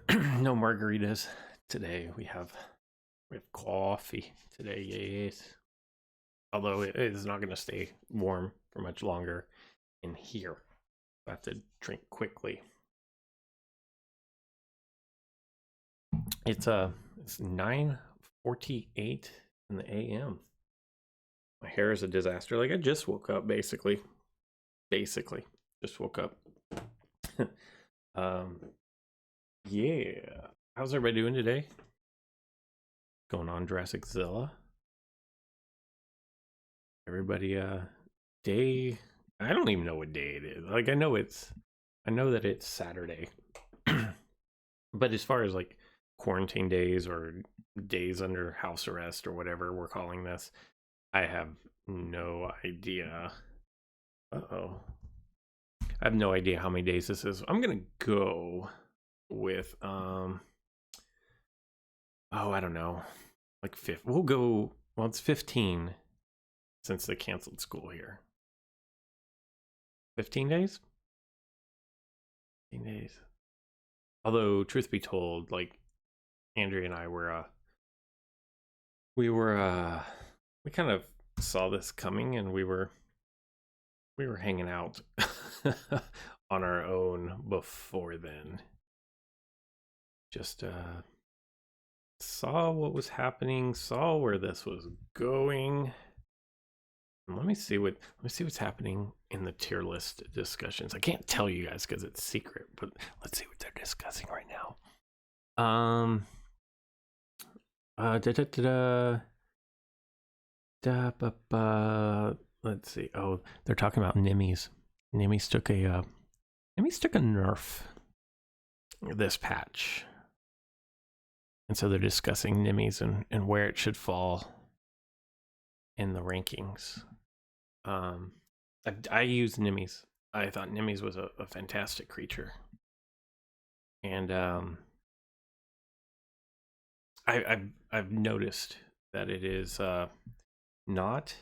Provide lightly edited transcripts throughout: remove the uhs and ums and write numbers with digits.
No margaritas today. We have coffee today. Yes. Although it is not going to stay warm for much longer in here. I have to drink quickly. It's 9:48 in the a.m. My hair is a disaster. Like I just woke up basically. Just woke up. um yeah. How's everybody doing today? Going on Jurassic Zilla? Everybody day, I don't even know what day it is. Like I know that it's Saturday. But as far as like quarantine days or days under house arrest or whatever we're calling this, I have no idea. Uh-oh. I have no idea how many days this is. I'm gonna go with I don't know. Like we'll go, well, it's 15 since they canceled school here. 15 days? 15 days. Although, truth be told, like Andrea and I were, we kind of saw this coming, and we were hanging out on our own before then. Just saw what was happening, saw where this was going. Let me see what's happening in the tier list discussions. I can't tell you guys because it's secret, but let's see what they're discussing right now. Let's see. Oh, they're talking about Nimmies. Nimmies took a nerf this patch, and so they're discussing Nimmies and where it should fall in the rankings. I used Nimmies. I thought Nimmies was a fantastic creature, and I've noticed that it is not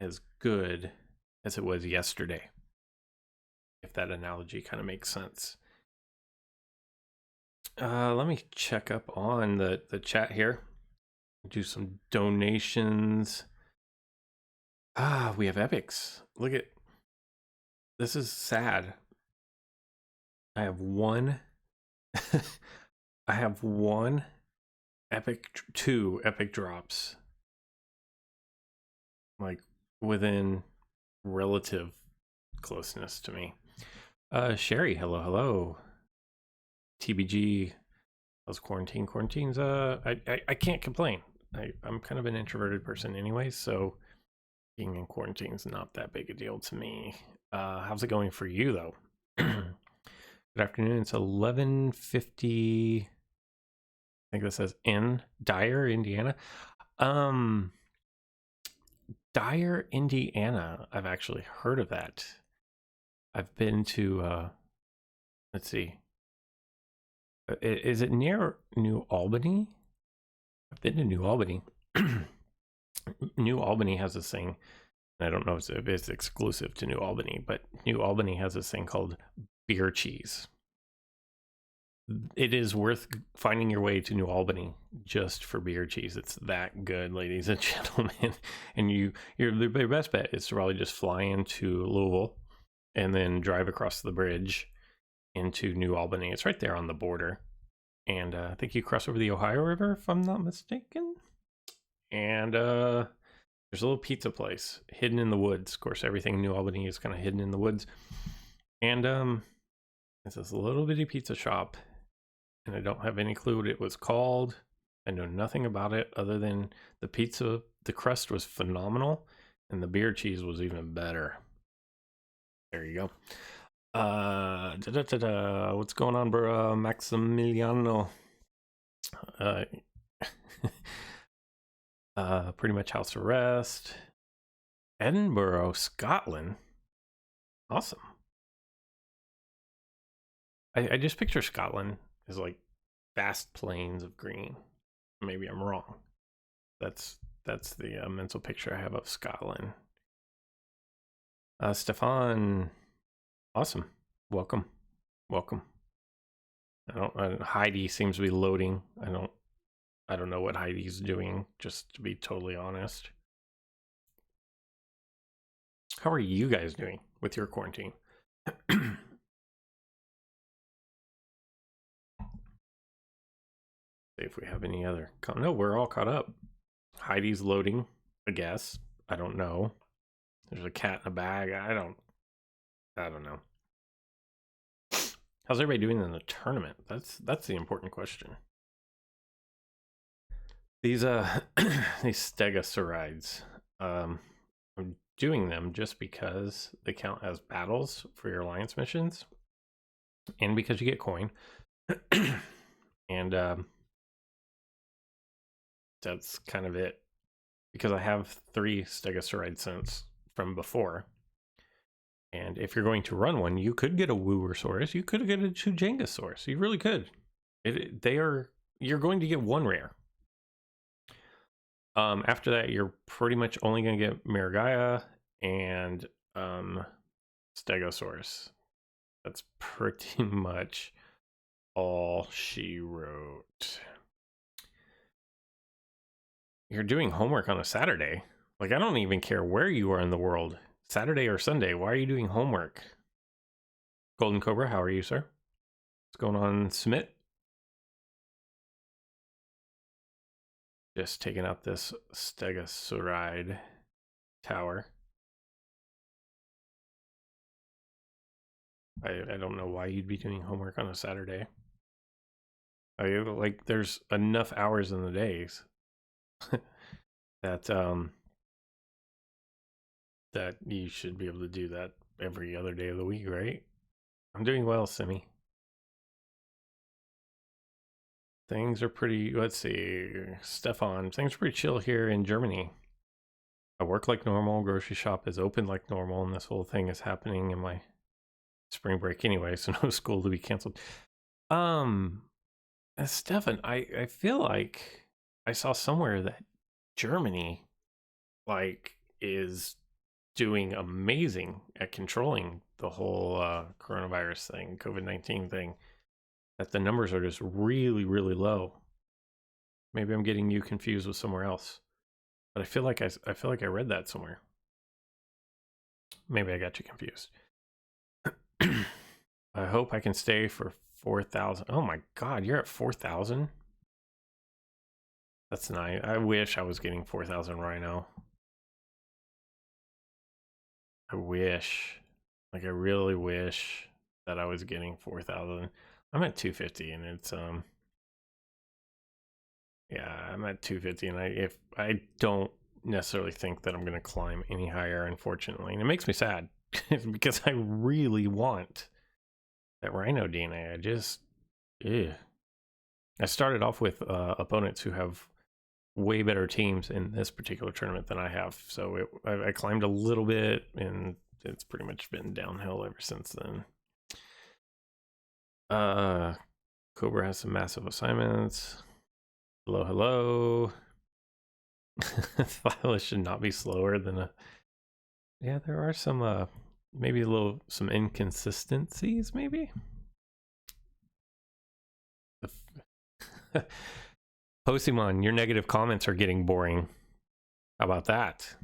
as good as it was yesterday, if that analogy kind of makes sense. Let me check up on the chat here. Do some donations. We have epics. Look at this. Is sad. I have one. I have one epic, two epic drops, like within relative closeness to me. Sherry, hello. TBG, how's quarantine? Quarantine's I can't complain. I'm kind of an introverted person anyway, so being in quarantine is not that big a deal to me. How's it going for you though? Good afternoon. It's 11:50. I think this says in Dyer, Indiana. Dyer, Indiana. I've actually heard of that. I've been to let's see. Is it near New Albany? I've been to New Albany. New Albany has this thing, and I don't know if it's exclusive to New Albany, but New Albany has this thing called beer cheese. It is worth finding your way to New Albany just for beer cheese. It's that good, ladies and gentlemen. And your best bet is to probably just fly into Louisville and then drive across the bridge into New Albany. It's right there on the border. And I think you cross over the Ohio River, if I'm not mistaken. And there's a little pizza place hidden in the woods. Of course, everything in New Albany is kind of hidden in the woods. And it's this little bitty pizza shop. And I don't have any clue what it was called. I know nothing about it other than the pizza, the crust was phenomenal, and the beer cheese was even better. There you go. What's going on, bro? Maximiliano. Pretty much house arrest. Edinburgh, Scotland. Awesome. I just picture Scotland as like vast plains of green. Maybe I'm wrong. That's the mental picture I have of Scotland. Stefan, awesome. Welcome. Heidi seems to be loading. I don't know what Heidi's doing, just to be totally honest. How are you guys doing with your quarantine? See if we have any other. No, we're all caught up. Heidi's loading, I guess. I don't know. There's a cat in a bag. I don't know. How's everybody doing in the tournament? That's the important question. These these stegosaurides. I'm doing them just because they count as battles for your alliance missions, and because you get coin. And that's kind of it. Because I have 3 stegosaurid scents from before. And if you're going to run one, you could get a Wooersaurus, you could get a Chujangasaurus. You really could. You're going to get 1 rare. After that, you're pretty much only going to get Marigaya and Stegosaurus. That's pretty much all she wrote. You're doing homework on a Saturday. Like, I don't even care where you are in the world. Saturday or Sunday, why are you doing homework? Golden Cobra, how are you, sir? What's going on, Smith? Just taking out this Stegosaurid tower. I don't know why you'd be doing homework on a Saturday. Like, there's enough hours in the days that that you should be able to do that every other day of the week, right? I'm doing well, Simi. Things are pretty, let's see, Stefan, things are pretty chill here in Germany. I work like normal, grocery shop is open like normal, and this whole thing is happening in my spring break anyway, so no school to be canceled. Stefan, I feel like I saw somewhere that Germany, like, is doing amazing at controlling the whole coronavirus thing, COVID-19 thing, that the numbers are just really, really low. Maybe I'm getting you confused with somewhere else, but I feel like I read that somewhere. Maybe I got you confused. I hope I can stay for 4,000. Oh my God, you're at 4,000? That's nice. I wish I was getting 4,000 Rhino. I wish. Like, I really wish that I was getting 4,000. I'm at 250 and it's, yeah, I'm at 250 and if I don't necessarily think that I'm going to climb any higher, unfortunately. And it makes me sad because I really want that Rhino DNA. I started off with opponents who have way better teams in this particular tournament than I have. So I climbed a little bit and it's pretty much been downhill ever since then. Cobra has some massive assignments. Hello, hello. Thyla should not be slower than a... Yeah, there are some, maybe some inconsistencies, maybe? Posimon, your negative comments are getting boring. How about that?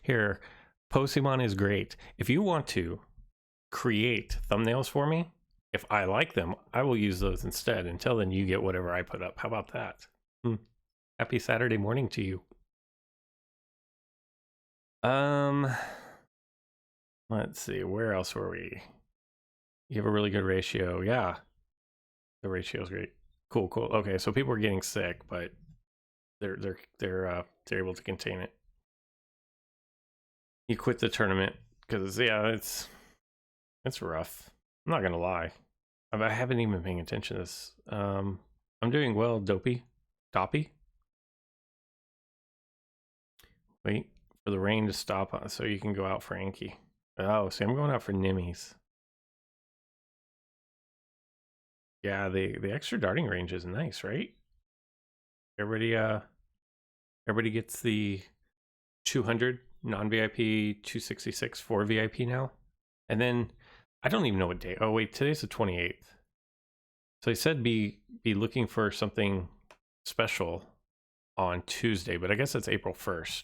Here, Posimon is great. If you want to create thumbnails for me, if I like them, I will use those instead. Until then, you get whatever I put up. How about that? Happy Saturday morning to you. Let's see, where else were we? You have a really good ratio. Yeah, the ratio is great. Cool. Okay, so people are getting sick, but they're able to contain it. You quit the tournament because, yeah, it's rough. I'm not gonna lie. I haven't even been paying attention to this. I'm doing well, Doppy. Wait for the rain to stop so you can go out for Anki. Oh, see, I'm going out for Nimmies. Yeah, the extra darting range is nice, right? Everybody gets the 200 non-VIP, 266 for VIP now. And then I don't even know what day. Oh wait, today's the 28th. So he said be looking for something special on Tuesday, but I guess that's April 1st.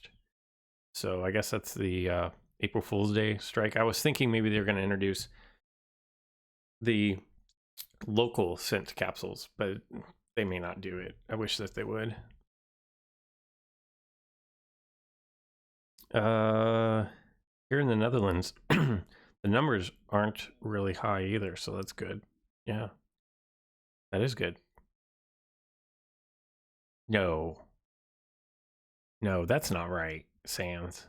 So I guess that's the April Fool's Day strike. I was thinking maybe they're going to introduce the local scent capsules, but they may not do it. I wish that they would. Here in the Netherlands, the numbers aren't really high either, so that's good. Yeah, that is good. No, that's not right, Sans.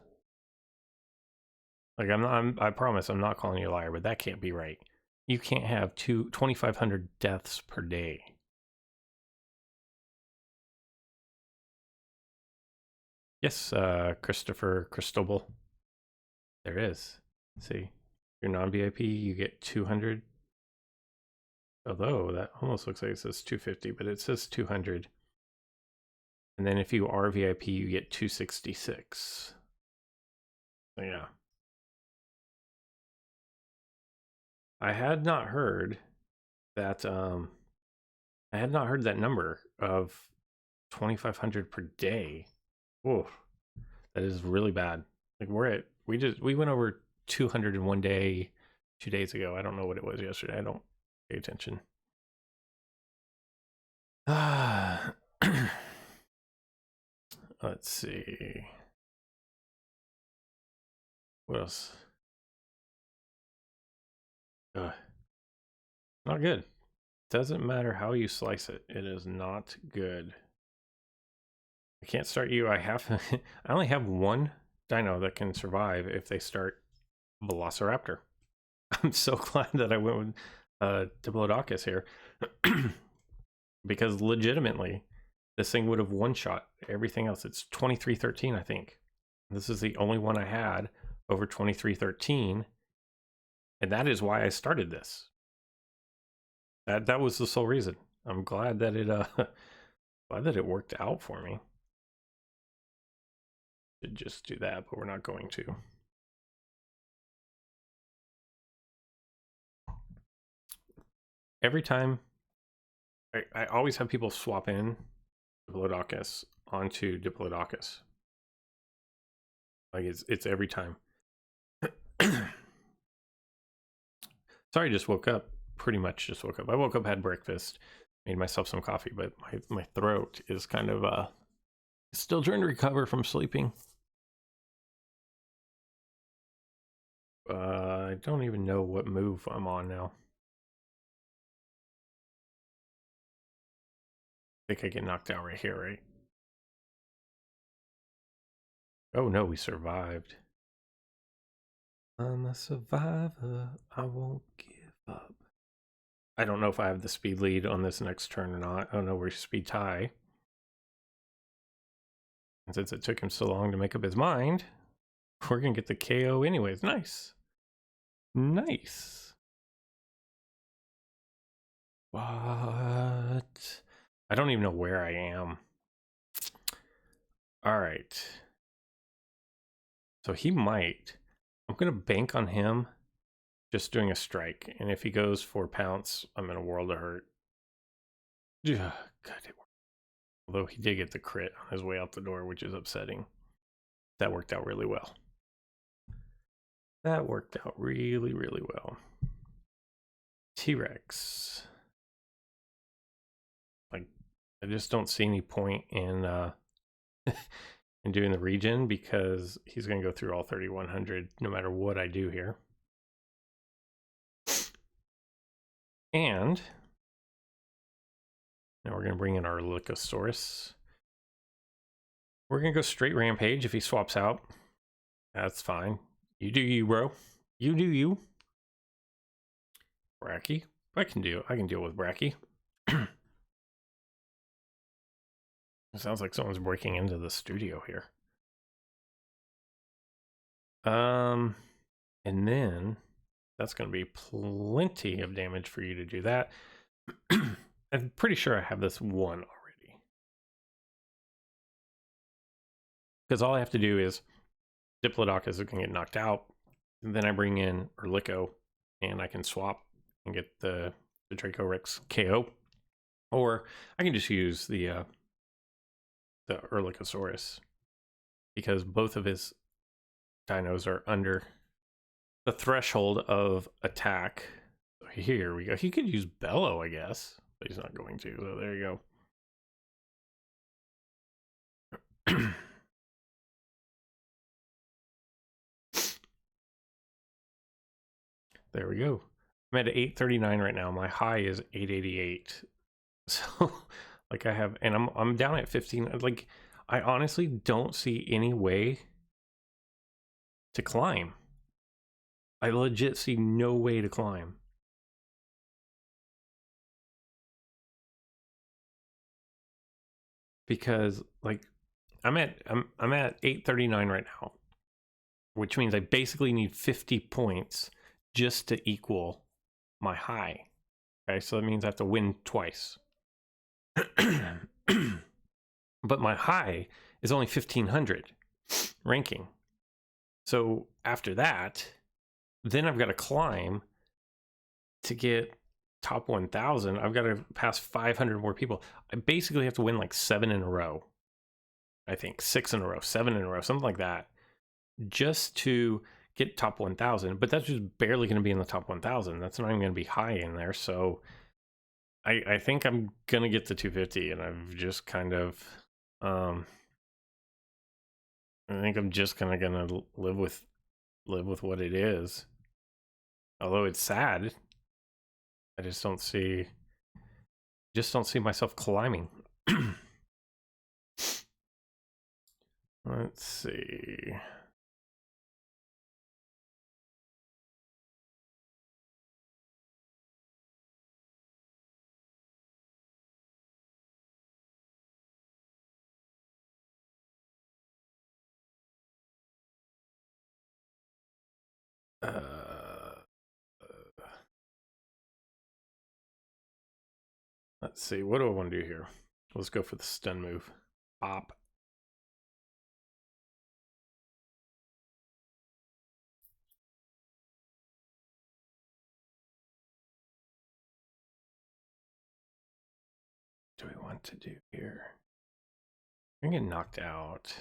Like I promise I'm not calling you a liar, but that can't be right. You can't have 2,500 deaths per day. Yes, Christopher Cristobal. There is. See, your non-VIP, you get 200. Although that almost looks like it says 250, but it says 200. And then if you are VIP, you get 266. So yeah. I had not heard that number of 2,500 per day. Whoa, that is really bad. Like we went over 200 in one day 2 days ago. I don't know what it was yesterday. I don't pay attention. Let's see. What else? Not good. Doesn't matter how you slice it. It is not good. I can't start you. I only have one dino that can survive if they start Velociraptor. I'm so glad that I went with Diplodocus here. Because legitimately, this thing would have one-shot everything else. It's 2313, I think. This is the only one I had over 2313. And that is why I started this. That was the sole reason. I'm glad that it worked out for me. Should just do that, but we're not going to. Every time I always have people swap in Diplodocus onto Diplodocus. Like it's every time. Sorry, just woke up. Pretty much just woke up. I woke up, had breakfast, made myself some coffee, but my throat is kind of still trying to recover from sleeping. I don't even know what move I'm on now. I think I get knocked out right here, right? Oh no, we survived. I'm a survivor. I won't give up. I don't know if I have the speed lead on this next turn or not. Oh no, we're speed tie. And since it took him so long to make up his mind, we're gonna get the KO anyways. Nice. Nice. What? I don't even know where I am. All right. So he might. I'm gonna bank on him just doing a strike. And if he goes for pounce, I'm in a world of hurt. God, it worked. Although he did get the crit on his way out the door, which is upsetting. That worked out really well. That worked out really, really well. T-Rex. Like, I just don't see any point in in doing the regen because he's going to go through all 3,100 no matter what I do here. And now we're going to bring in our Lycosaurus. We're going to go straight Rampage if he swaps out. That's fine. You do you, bro. You do you. Bracky. I can deal with Bracky. It sounds like someone's breaking into the studio here. And then that's going to be plenty of damage for you to do that. I'm pretty sure I have this one already. Because all I have to do is Diplodocus is going to get knocked out. And then I bring in Erlico, and I can swap and get the Draco Rex KO. Or I can just use the Erlikosaurus, because both of his dinos are under the threshold of attack. Here we go. He could use Bellow, I guess, but he's not going to. So there you go. There we go. I'm at 839 right now. My high is 888. So like I have, and I'm down at 15. Like I honestly don't see any way to climb. I legit see no way to climb. Because like I'm at 839 right now, which means I basically need 50 points just to equal my high. Okay, so that means I have to win twice. But my high is only 1500 ranking. So after that, then I've got to climb to get top 1000. I've got to pass 500 more people. I basically have to win like 7 in a row. I think 6 in a row, 7 in a row, something like that, just to get top 1000. But that's just barely going to be in the top 1000. That's not even going to be high in there. So I think I'm going to get to 250, and I've just kind of, I think I'm just kind of going to live with what it is. Although it's sad, I just don't see myself climbing. Let's see. Let's see. What do I want to do here? Let's go for the stun move. Pop. What do we want to do here? I'm gonna get knocked out.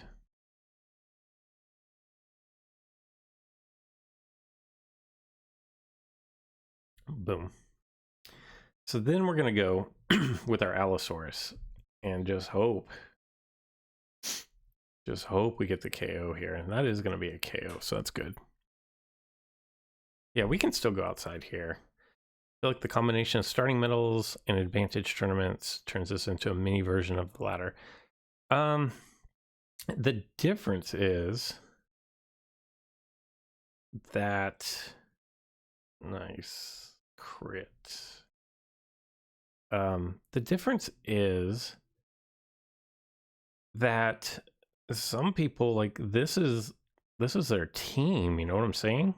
Boom. So then we're gonna go with our Allosaurus and just hope we get the KO here, and that is gonna be a KO, so that's good. Yeah, we can still go outside here. I feel like the combination of starting medals and advantage tournaments turns this into a mini version of the ladder. The difference is that nice crit. The difference is that some people, like, this is their team, you know what I'm saying?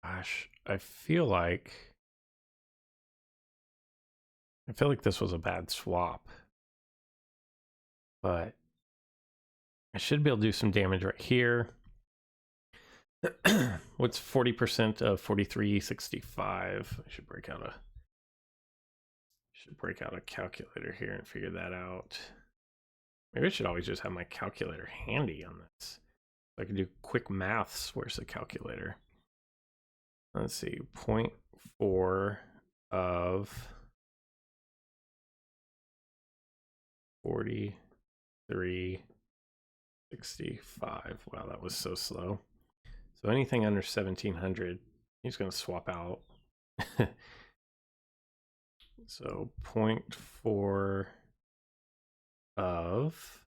Gosh, I feel like this was a bad swap, but I should be able to do some damage right here. What's 40% of 4365? I should break out a calculator here and figure that out. Maybe I should always just have my calculator handy on this. I can do quick maths. Where's the calculator? Let's see, 0.4 of 4365. Wow, that was so slow. So anything under 1700, he's going to swap out. So 0.4 of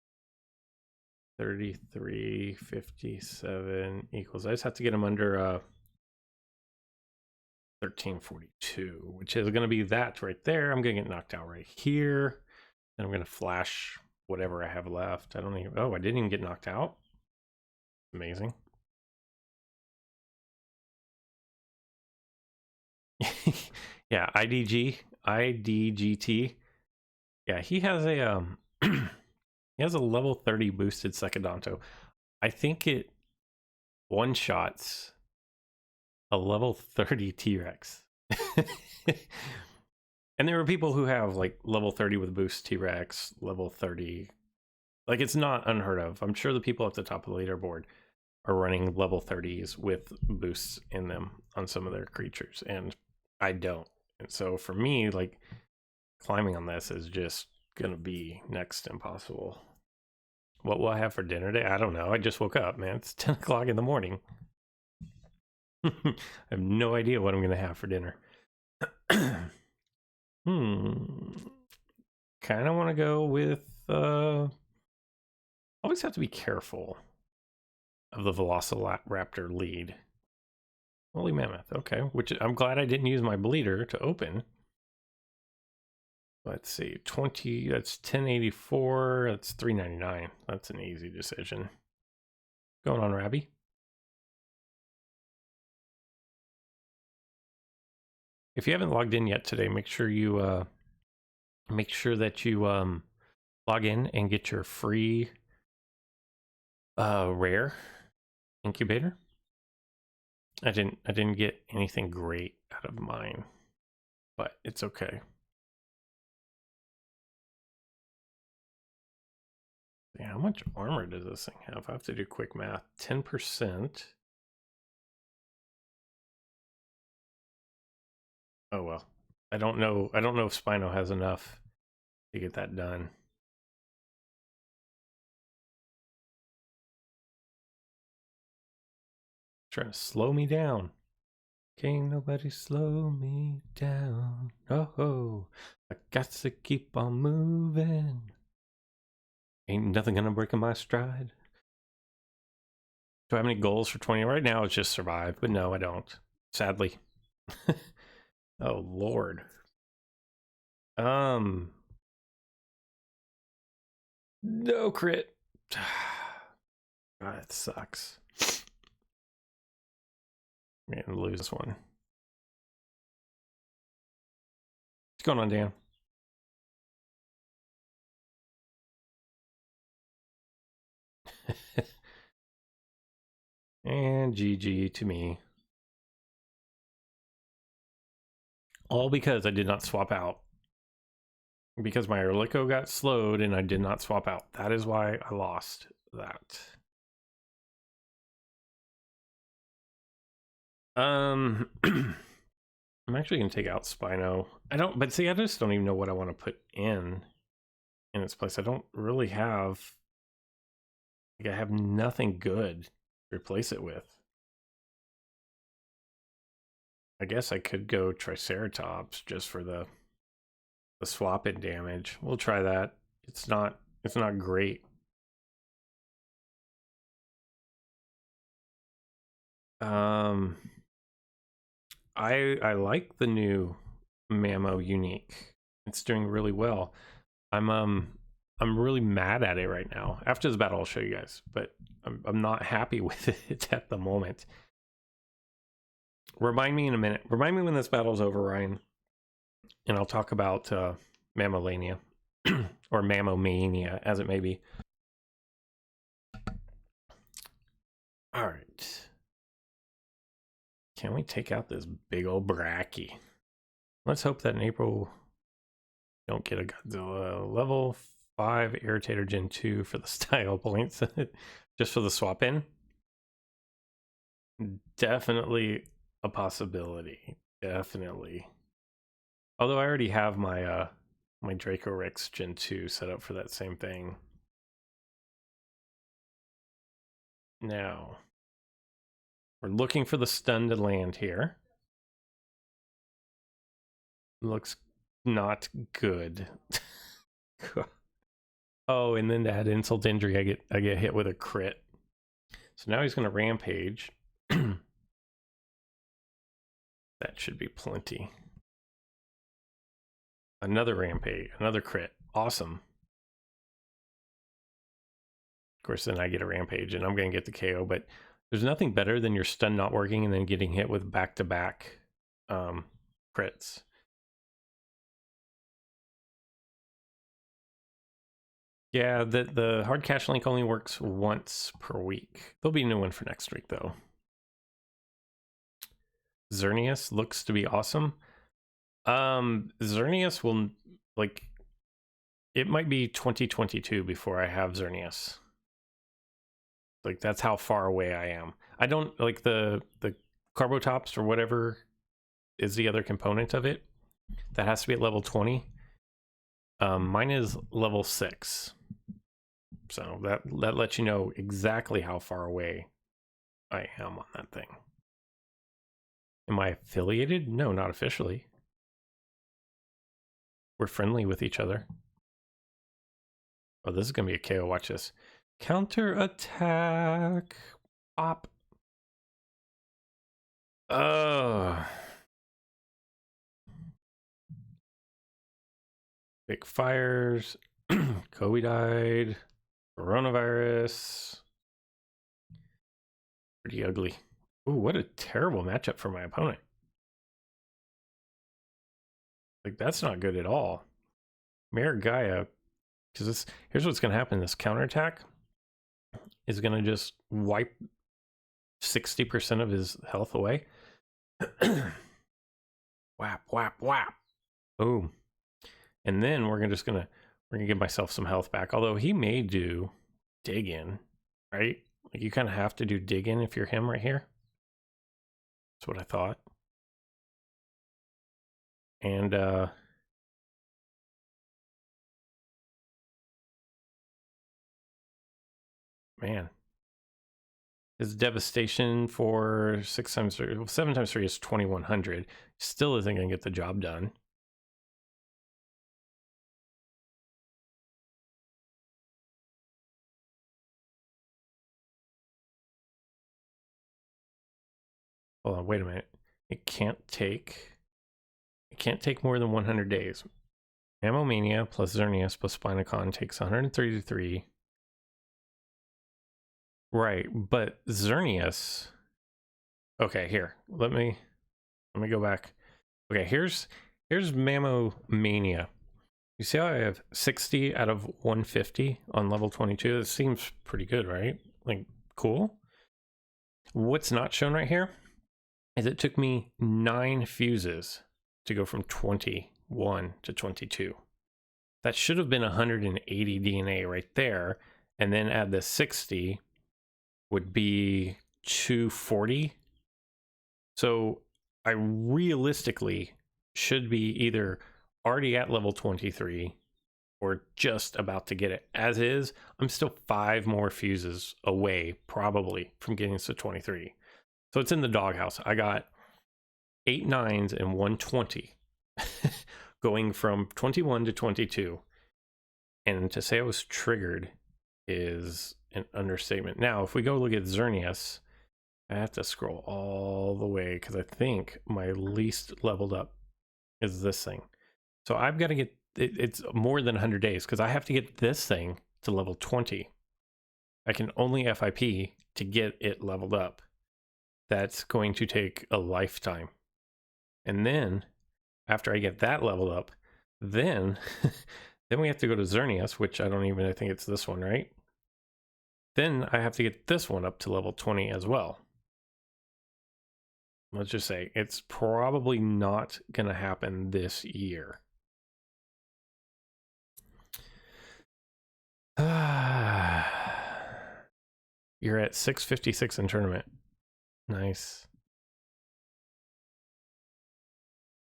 3357 equals, I just have to get him under 1342, which is going to be that right there. I'm going to get knocked out right here. Then I'm going to flash whatever I have left. I don't even, oh, I didn't even get knocked out. Amazing. Yeah, IDGT. Yeah, he has a he has a level 30 boosted Secondonto. I think it one-shots a level 30 T-Rex. And there are people who have like level 30 with boost T-Rex, level 30. Like, it's not unheard of. I'm sure the people at the top of the leaderboard are running level 30s with boosts in them on some of their creatures, and I don't. And so for me, like, climbing on this is just gonna be next to impossible. What will I have for dinner today? I don't know. I just woke up, man. It's 10 o'clock in the morning. I have no idea what I'm gonna have for dinner. Kind of want to go with always have to be careful of the Velociraptor lead. Woolly mammoth, okay. Which I'm glad I didn't use my bleeder to open. Let's see, 20, that's 1084, that's 399. That's an easy decision. Going on, Rabby. If you haven't logged in yet today, make sure that you log in and get your free rare incubator. I didn't get anything great out of mine, but it's okay. Yeah, how much armor does this thing have? I have to do quick math. 10%. Oh well. I don't know if Spino has enough to get that done. Trying to slow me down. Can't nobody slow me down. Oh, I got to keep on moving. Ain't nothing gonna break in my stride. Do I have any goals for 20? Right now it's just survive, but no, I don't. Sadly. Oh Lord. No crit. God, it sucks. I'm gonna lose this one. What's going on, Dan? And GG to me. All because I did not swap out. Because my Erlico got slowed and I did not swap out. That is why I lost that. I'm actually gonna take out Spino. But see, I just don't even know what I want to put in its place. I don't really have, like, I have nothing good to replace it with. I guess I could go Triceratops just for the swap in damage. We'll try that. It's not great. I like the new Mammo unique. It's doing really well. I'm really mad at it right now. After this battle, I'll show you guys, but I'm not happy with it at the moment. Remind me in a minute. Remind me when this battle's over, Ryan, and I'll talk about Mammolania or Mammomania, as it may be. All right. Can we take out this big old Bracky? Let's hope that in April don't get a Godzilla. Level 5 Irritator Gen 2 for the style points. Just for the swap in. Definitely a possibility. Definitely. Although I already have my my Draco Rex Gen 2 set up for that same thing. Now, we're looking for the stun to land here. Looks not good. Oh, and then to add insult to injury, I get hit with a crit. So now he's gonna rampage. That should be plenty. Another rampage, another crit. Awesome. Of course, then I get a rampage and I'm gonna get the KO, but there's nothing better than your stun not working and then getting hit with back-to-back crits. Yeah, the hard cache link only works once per week. There'll be a new one for next week, though. Xerneas looks to be awesome. Xerneas will, like, it might be 2022 before I have Xerneas. Like, that's how far away I am. I don't, like, the Carbotops or whatever is the other component of it. That has to be at level 20. Mine is level 6. So that lets you know exactly how far away I am on that thing. Am I affiliated? No, not officially. We're friendly with each other. Oh, this is going to be a KO. Watch this. Counter attack. Pop. Big fires. Kobe died. Coronavirus. Pretty ugly. Ooh, what a terrible matchup for my opponent. Like, that's not good at all. Mayor Gaia, because here's what's going to happen. This counterattack is going to just wipe 60% of his health away. Whap, whap, whap. Boom. And then we're gonna give myself some health back. Although he may do dig in, right? Like, you kind of have to do dig in if you're him right here. That's what I thought. And man, his devastation for 6 times 3, well, 7 times 3 is 2100. Still isn't gonna get the job done. Hold on, wait a minute. It can't take more than 100 days. Mammomania plus Xerneas plus Spinacon takes 133. Right, but Xerneas. Okay, here. Let me go back. Okay, here's Mammomania. You see how I have 60 out of 150 on level 22? That seems pretty good, right? Like, cool. What's not shown right here is it took me 9 fuses to go from 21 to 22. That should have been 180 DNA right there, and then add the 60 would be 240. So I realistically should be either already at level 23 or just about to get it. As is, I'm still 5 more fuses away, probably, from getting to 23. So it's in the doghouse. I got 8 9s and 120 going from 21 to 22. And to say I was triggered is an understatement. Now, if we go look at Xerneas, I have to scroll all the way because I think my least leveled up is this thing. So I've got to get, it's more than 100 days because I have to get this thing to level 20. I can only FIP to get it leveled up. That's going to take a lifetime. And then after I get that leveled up, then then we have to go to Xerneas, which I think it's this one, right? Then I have to get this one up to level 20 as well. Let's just say it's probably not going to happen this year. You're at 656 in tournament. Nice.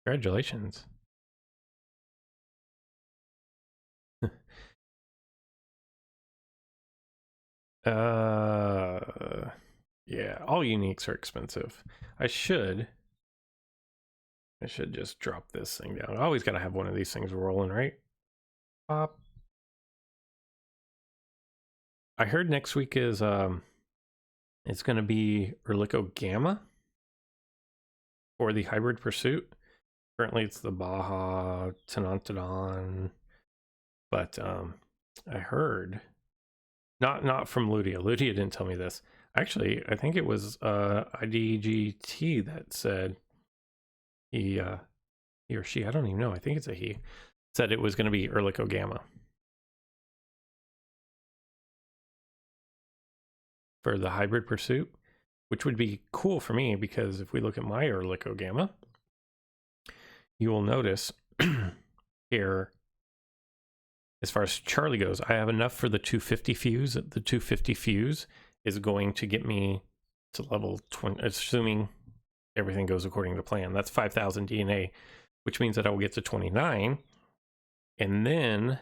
Congratulations. Yeah, all uniques are expensive. I should just drop this thing down. I always gotta have one of these things rolling, right? Pop. I heard next week is it's gonna be Erlico Gamma for the hybrid pursuit. Currently it's the Baja Tenantodon, but I heard not from Ludia. Ludia didn't tell me this. Actually, I think it was IDGT that said he or she, I don't even know, I think it's a he, said it was going to be Erlico Gamma. for the hybrid pursuit, which would be cool for me because if we look at my Ehrlichio Gamma, you will notice here, as far as Charlie goes, I have enough for the 250 fuse. The 250 fuse is going to get me to level 20, assuming everything goes according to plan. That's 5,000 DNA, which means that I will get to 29, and then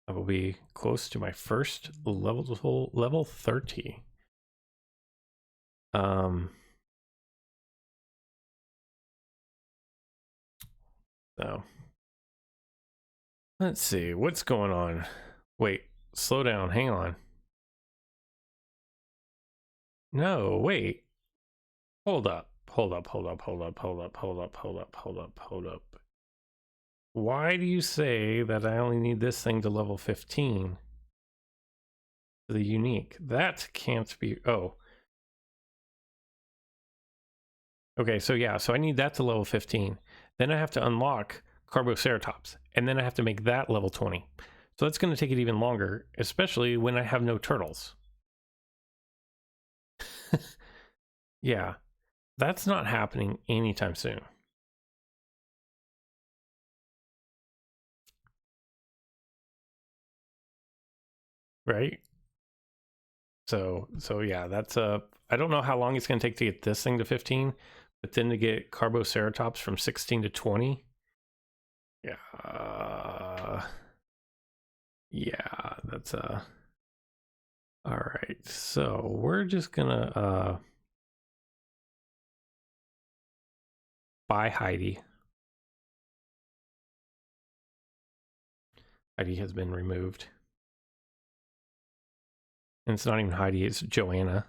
I will be close to my first level 30. So let's see what's going on. Wait, slow down, hang on. No, wait. Hold up. Why do you say that I only need this thing to level 15? The unique. That can't be. Oh. Okay, so yeah, so I need that to level 15. Then I have to unlock Carboceratops, and then I have to make that level 20. So that's going to take it even longer, especially when I have no turtles. Yeah, that's not happening anytime soon. Right? So yeah, that's I don't know how long it's going to take to get this thing to 15, but then to get Carboceratops from 16 to 20. Yeah. Yeah, that's all right. So we're just gonna buy Heidi. Heidi has been removed. And it's not even Heidi, it's Joanna.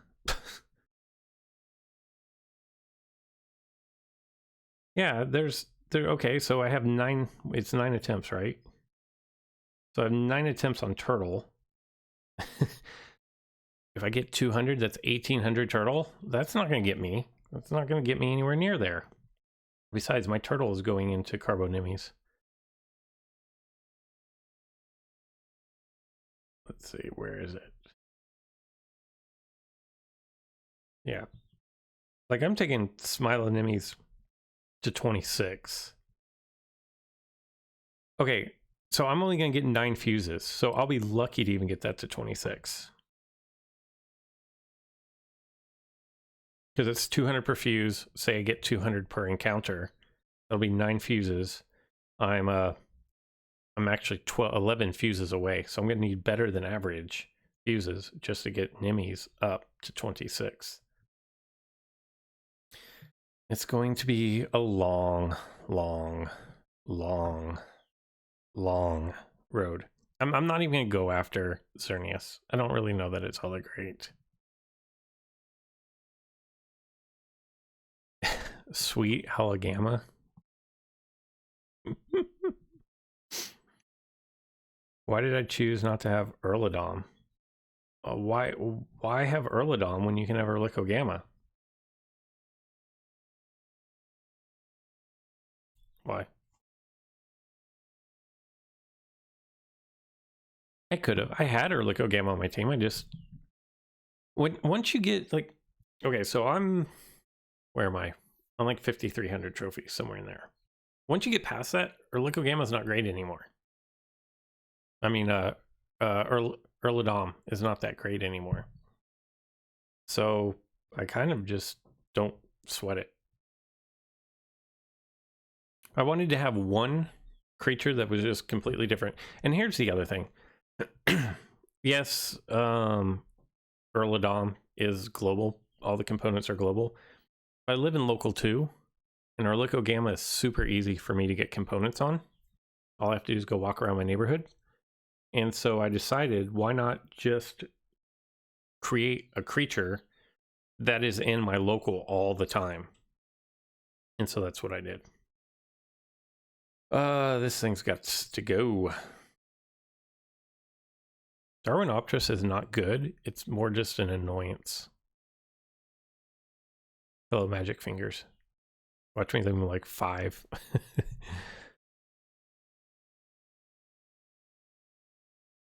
Yeah, okay, so I have 9, it's 9 attempts, right? So I have 9 attempts on turtle. If I get 200, that's 1,800 turtle. That's not going to get me. That's not going to get me anywhere near there. Besides, my turtle is going into Carbonimes. Let's see, where is it? Yeah. Like, I'm taking Smilonimes to 26. Okay, so I'm only going to get 9 fuses, so I'll be lucky to even get that to 26. Because it's 200 per fuse. Say I get 200 per encounter. That'll be 9 fuses. I'm actually 11 fuses away, so I'm going to need better than average fuses just to get Nimies up to 26. It's going to be a long road. I'm not even going to go after Xerneas. I don't really know that it's all that great. Sweet Hologamma. Why did I choose not to have Erlodom? Why have Erlodom when you can have Ehrlichio Gamma? Why? I could have. I had Ehrlichio Gamma on my team. I just once you get like, okay, so where am I? I'm like 5,300 trophies, somewhere in there. Once you get past that, Ehrlichio Gamma is not great anymore. I mean, Erlodom is not that great anymore. So I kind of just don't sweat it. I wanted to have one creature that was just completely different. And here's the other thing. Yes, Erlodom is global. All the components are global. I live in local 2, and Ehrlichio Gamma is super easy for me to get components on. All I have to do is go walk around my neighborhood. And so I decided, why not just create a creature that is in my local all the time? And so that's what I did. This thing's got to go. Darwinopterus is not good. It's more just an annoyance. Hello, Magic Fingers. Watch me them like 5.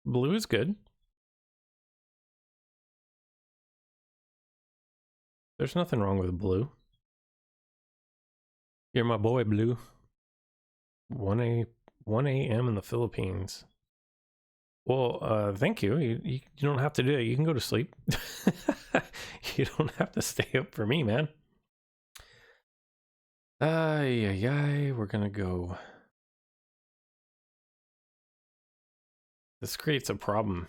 Blue is good. There's nothing wrong with Blue. You're my boy, Blue. 1 a.m. in the Philippines. Well, thank you. You don't have to do it. You can go to sleep. You don't have to stay up for me, man. We're gonna go. This creates a problem.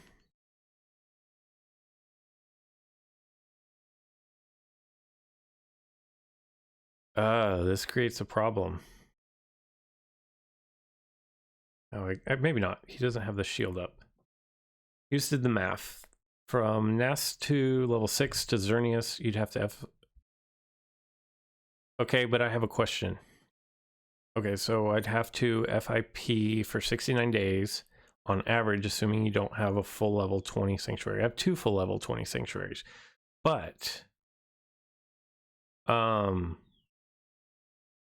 This creates a problem. Oh, maybe not. He doesn't have the shield up. You just did the math. From Ness to level 6 to Xerneas, you'd have to have... Okay, but I have a question. Okay, so I'd have to FIP for 69 days on average, assuming you don't have a full level 20 sanctuary. I have 2 full level 20 sanctuaries. But...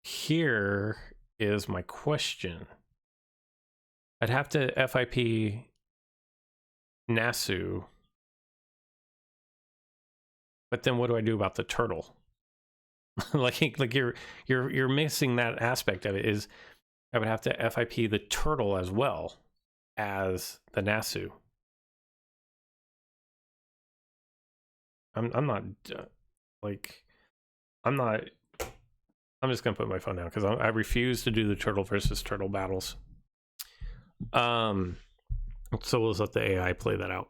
here is my question. I'd have to FIP Nasu, but then what do I do about the turtle? like you're missing that aspect of it. Is I would have to FIP the turtle as well as the Nasu. I'm not like I'm not. I'm just gonna put my phone down because I refuse to do the turtle versus turtle battles. So we'll just let the AI play that out.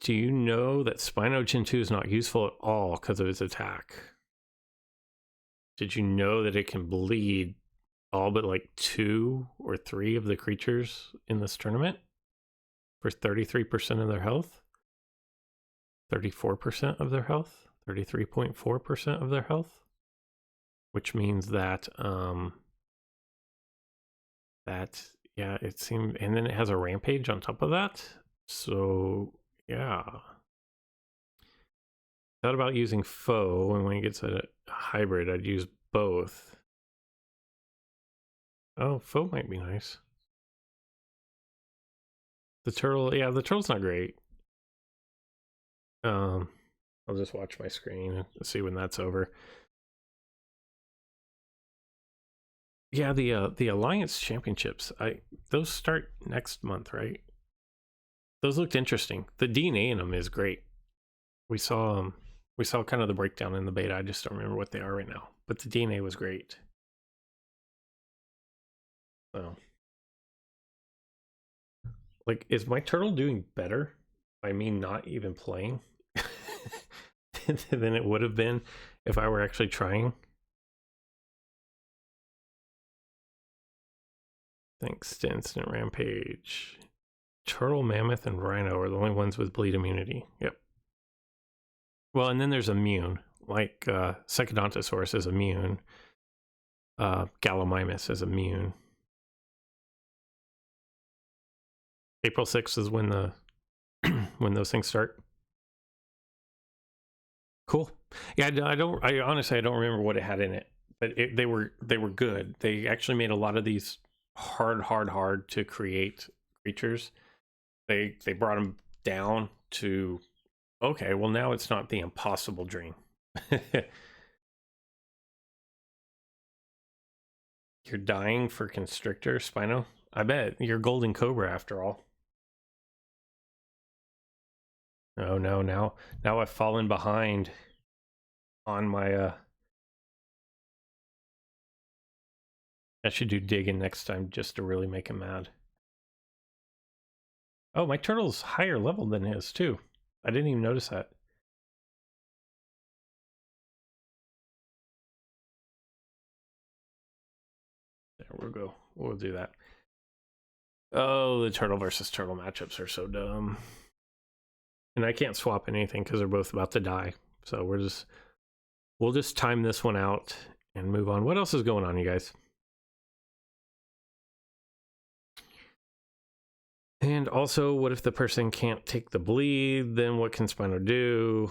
Do you know that Spino Gen 2 is not useful at all because of its attack? Did you know that it can bleed all but like 2 or 3 of the creatures in this tournament for 33% of their health? 34% of their health? 33.4% of their health? Which means that, yeah, it seemed, and then it has a rampage on top of that. So, yeah. Thought about using foe, and when it gets a hybrid, I'd use both. Oh, foe might be nice. The turtle, yeah, the turtle's not great. I'll just watch my screen and see when that's over. Yeah, the Alliance Championships, those start next month, right? Those looked interesting. The DNA in them is great. We saw kind of the breakdown in the beta. I just don't remember what they are right now. But the DNA was great. So, like, is my turtle doing better by me not even playing than it would have been if I were actually trying? Thanks to Instant Rampage. Turtle, Mammoth, and Rhino are the only ones with bleed immunity. Yep. Well, and then there's immune. Like, Secodontosaurus is immune. Gallimimus is immune. April 6th is when the when those things start. Cool. Yeah, I honestly don't remember what it had in it, but they were good. They actually made a lot of these hard to create creatures. They brought them down to, okay, well now it's not the impossible dream. You're dying for Constrictor, Spino? I bet. You're Golden Cobra after all. Oh no, now I've fallen behind on my I should do digging next time just to really make him mad. Oh, my turtle's higher level than his too. I didn't even notice that. There we'll go. We'll do that. Oh, the turtle versus turtle matchups are so dumb. And I can't swap anything because they're both about to die. So we'll just time this one out and move on. What else is going on, you guys? And also, what if the person can't take the bleed? Then what can Spino do?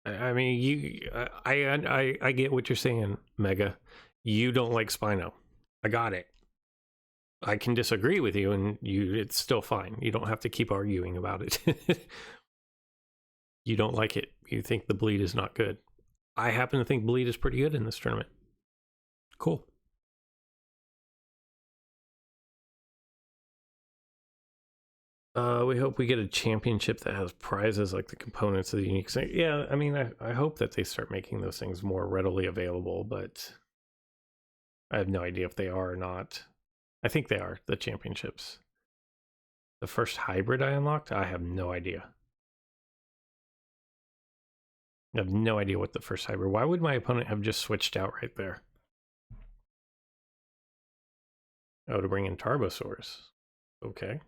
I mean, I get what you're saying, Mega. You don't like Spino. I got it. I can disagree with you, and it's still fine. You don't have to keep arguing about it. You don't like it. You think the bleed is not good. I happen to think bleed is pretty good in this tournament. Cool. We hope we get a championship that has prizes like the components of the unique thing. Yeah, I mean, I hope that they start making those things more readily available, but I have no idea if they are or not. I think they are, the championships. The first hybrid I unlocked, I have no idea. I have no idea what the first hybrid. Why would my opponent have just switched out right there? Oh, to bring in Tarbosaurs. Okay.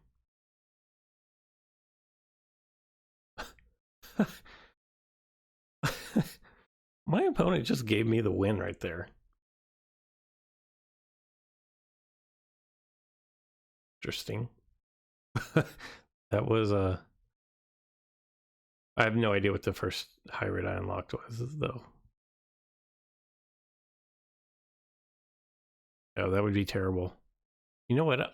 My opponent just gave me the win right there. Interesting. That was I have no idea what the first hybrid I unlocked was, though. Oh, that would be terrible. You know what?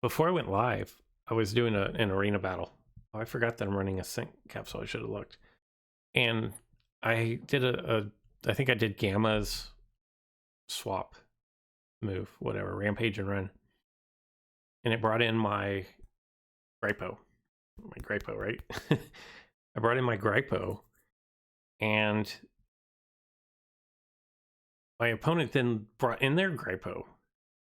Before I went live, I was doing an arena battle. Oh, I forgot that I'm running a sync capsule. I should have looked. And I did I think I did Gamma's swap move, whatever, rampage and run. And it brought in my Gripo. My Gripo, right? I brought in my Gripo, and my opponent then brought in their Gripo.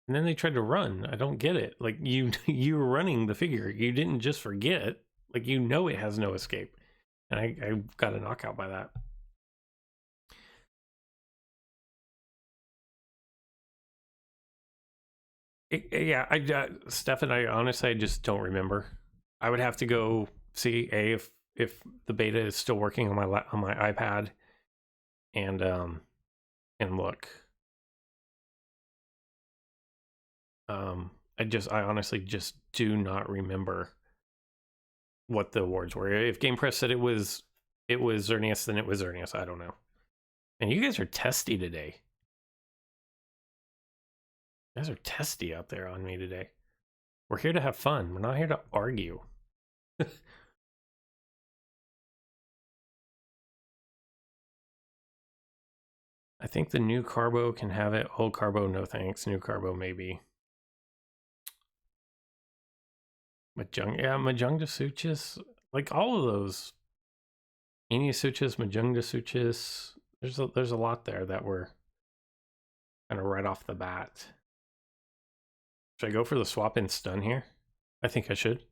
And then they tried to run. I don't get it. Like, you were running the figure. You didn't just forget. Like, you know it has no escape. And I got a knockout by that. Yeah, Stefan, I honestly, I just don't remember. I would have to go see if the beta is still working on my iPad, and look. I honestly just do not remember what the awards were. If Game Press said it was Xerneas, then it was Xerneas. I don't know. And you guys are testy today. You guys are testy out there on me today. We're here to have fun. We're not here to argue. I think the new Carbo can have it. Old Carbo, no thanks. New Carbo, maybe. Majunga Suchis. Like all of those. Enia Suchis, Majunga Suchis. There's a lot there that were kind of right off the bat. Should I go for the swap in stun here? I think I should.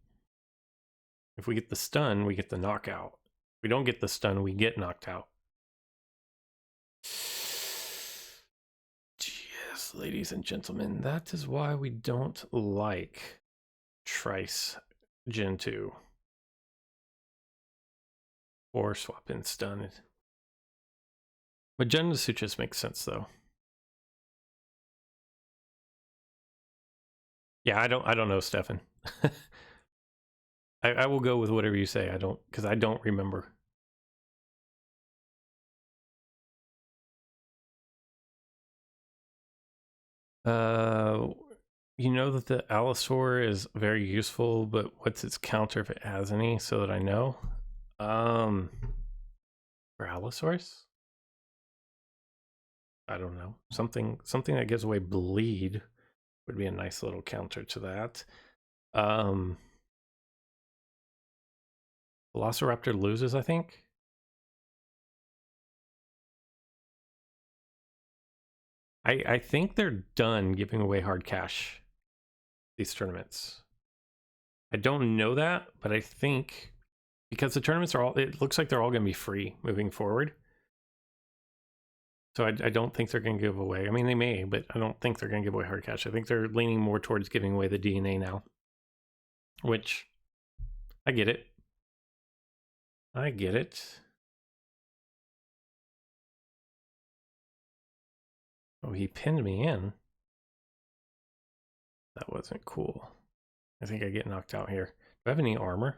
If we get the stun, we get the knockout. If we don't get the stun, we get knocked out. Yes, ladies and gentlemen, that is why we don't like Trice Gen 2. Or swap in stun. Magenta Suchis makes sense though. Yeah, I don't know, Stefan. I will go with whatever you say. Because I don't remember. You know that the Allosaur is very useful, but what's its counter if it has any, so that I know? For Allosaurus? I don't know. Something that gives away bleed would be a nice little counter to that. Velociraptor loses, I think. I think they're done giving away hard cash these tournaments. I don't know that, but I think because the tournaments are all, it looks like they're all going to be free moving forward. So I don't think they're going to give away. I mean, they may, but I don't think they're going to give away hard cash. I think they're leaning more towards giving away the DNA now, which I get it. I get it. Oh, he pinned me in. That wasn't cool. I think I get knocked out here. Do I have any armor?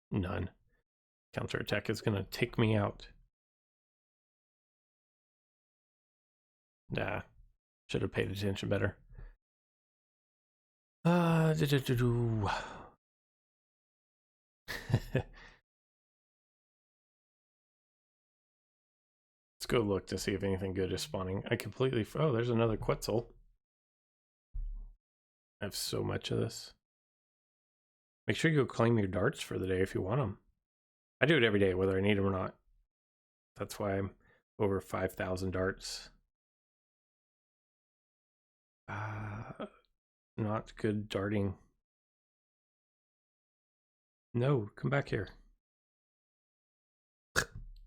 None. Counterattack is going to take me out. Nah. Should have paid attention better. Do-do-do-do. Let's go look to see if anything good is spawning. I completely... Oh, there's another Quetzal. I have so much of this. Make sure you go claim your darts for the day if you want them. I do it every day, whether I need them or not. That's why I'm over 5,000 darts. Not good darting. No, come back here.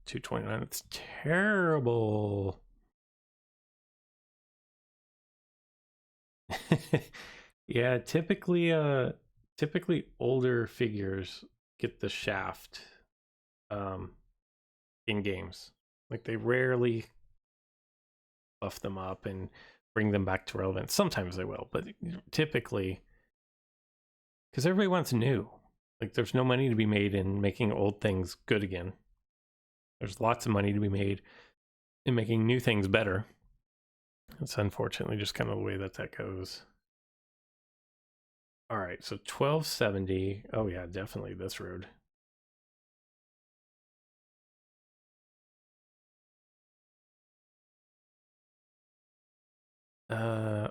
229, it's terrible. Yeah, typically older figures get the shaft in games. Like they rarely buff them up and bring them back to relevance. Sometimes they will, but typically, because everybody wants new. Like there's no money to be made in making old things good again. There's lots of money to be made in making new things better. It's unfortunately just kind of the way that goes. All right, so 1270. Oh yeah, definitely this road.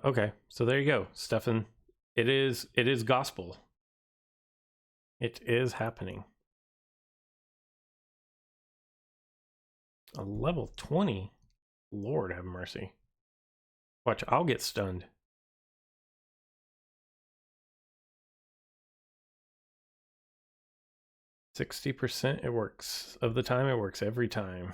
Okay, so there you go, Stefan. It is gospel. It is happening. A level 20. Lord have mercy. Watch, I'll get stunned. %, it works. Of the time, it works every time.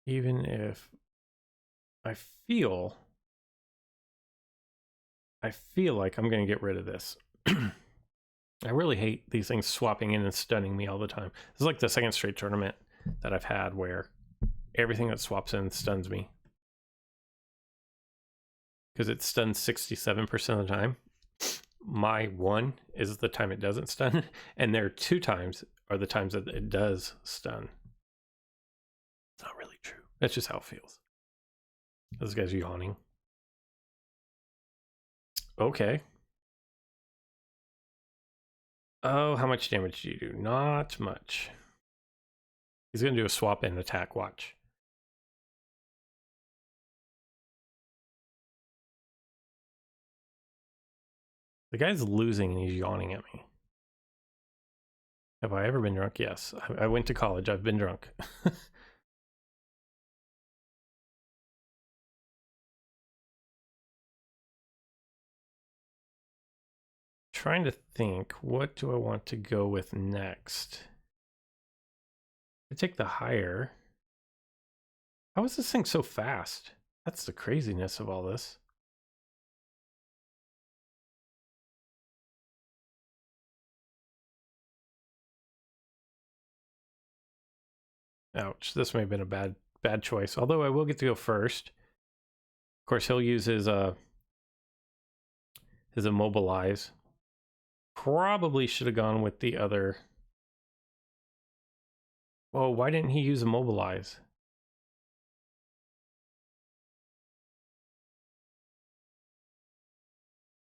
Even if I feel like I'm going to get rid of this. I really hate these things swapping in and stunning me all the time. This is like the second straight tournament that I've had where everything that swaps in stuns me. Because it stuns 67% of the time. My 1 is the time it doesn't stun, and their 2 times are the times that it does stun. It's not really true. That's just how it feels. This guy's yawning. Okay. Oh, how much damage do you do? Not much. He's going to do a swap in attack, watch. The guy's losing and he's yawning at me. Have I ever been drunk? Yes. I went to college. I've been drunk. Trying to think, what do I want to go with next? I take the higher. How is this thing so fast? That's the craziness of all this. Ouch, this may have been a bad choice. Although I will get to go first. Of course, he'll use his immobilize. Probably should have gone with the other. Oh, why didn't he use immobilize?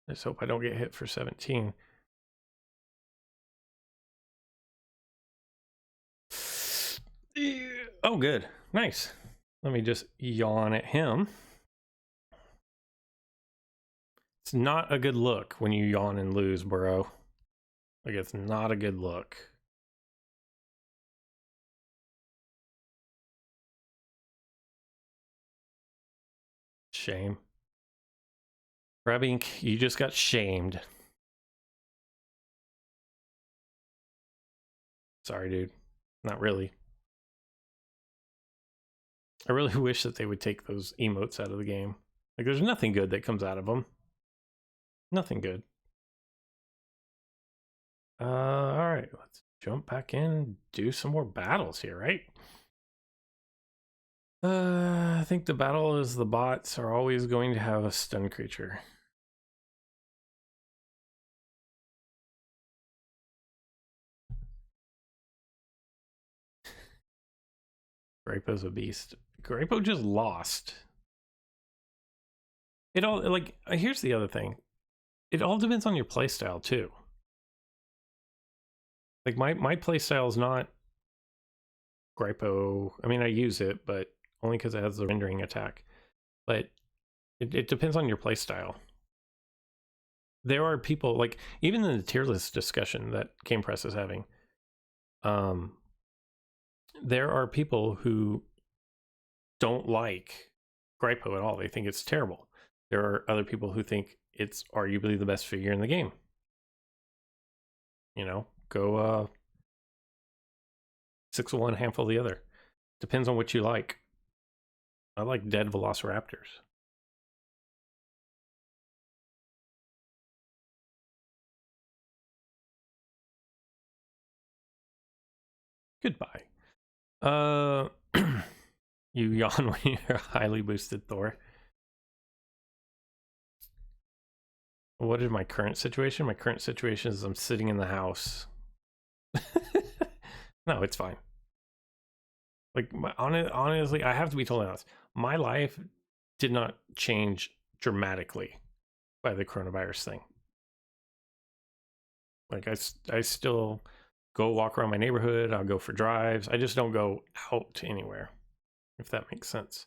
Let's hope I don't get hit for 17. Oh, good. Nice. Let me just yawn at him. It's not a good look when you yawn and lose, bro. Like, it's not a good look. Shame. Rabink, you just got shamed. Sorry, dude. Not really. I really wish that they would take those emotes out of the game. Like, there's nothing good that comes out of them. Nothing good. Alright, let's jump back in and do some more battles here, right? I think the battle is the bots are always going to have a stun creature. Grapo's a beast. Grapo just lost. It all, like, here's the other thing. It all depends on your playstyle too. Like my playstyle is not Grapo. I mean, I use it, but only because it has the rendering attack. But it depends on your playstyle. There are people, like, even in the tier list discussion that Game Press is having, there are people who don't like Grapo at all. They think it's terrible. There are other people who think it's arguably the best figure in the game. You know, go 6 of one, handful of the other. Depends on what you like. I like dead velociraptors. Goodbye. You yawn when you're highly boosted Thor. What is my current situation? My current situation is I'm sitting in the house. No, it's fine. Like, honestly, I have to be totally honest. My life did not change dramatically by the coronavirus thing. Like, I still go walk around my neighborhood. I'll go for drives. I just don't go out anywhere, if that makes sense.